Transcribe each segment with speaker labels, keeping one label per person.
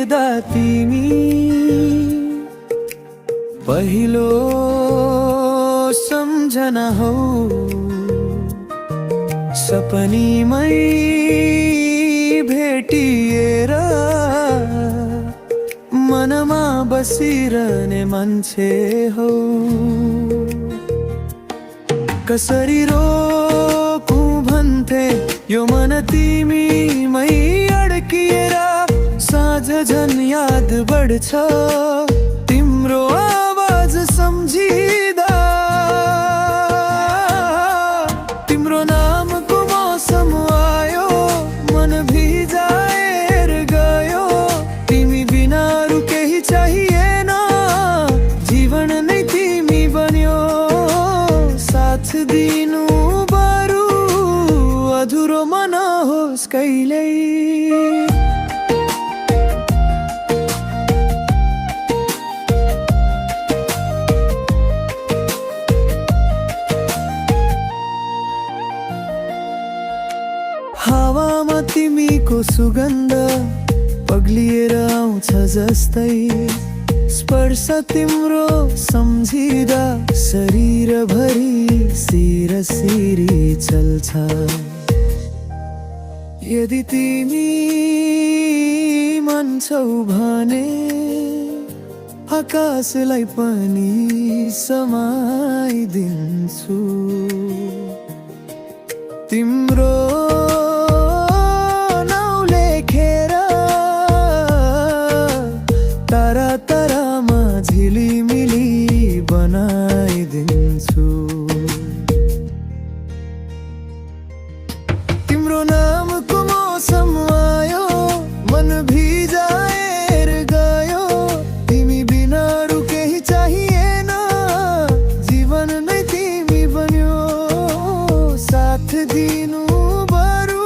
Speaker 1: देख्दा तिमी पहिलो सम्झना हौ, सपनीमै भेटिएर मनमा बसिरहने मान्छे हौ। कसरी रोकौं भन्थे यो मन तिमीमै अड्किएर, साँझ झन् याद बढ्छ तिम्रो आवाज सम्झिँदा। तिम्रो नामको मौसम आयो, मन भिजाएर गयो। तिमी बिना अरू केही चाहिएन, जीवन नै तिमी बन्यो। साथ दिनु बरु अधुरो मनहोस् कहिल्यै। हावामा तिमीको सुगन्ध पग्लिएर आउँछ जस्तै, स्पर्श तिम्रो सम्झिँदा शरीरभरि सिरसिरी चल्छ। यदि तिमी मान्छौ भने आकाशलाई पनि समाइदिन्छु। तिम्रो झिलिमिली बनाइदिन्छु। तिम्रो नामको मौसम आयो, मन भिजाएर गयो। तिमी बिना अरू केही चाहिएन, जीवन नै तिमी बन्यो। साथ दिनु बरु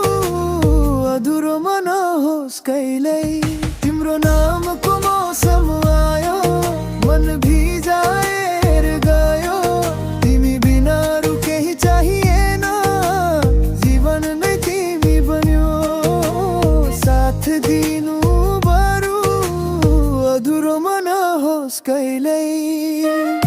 Speaker 1: अधुरो मनहोस् कहिल्यै। तिम्रो नामको मौसम आयो, मन भिजाएर गयो। तिमी बिना अरू केही चाहिएन, जीवन नै तिमी बन्यो। साथ दिनु बरु अधुरो मनहोस् कहिल्यै।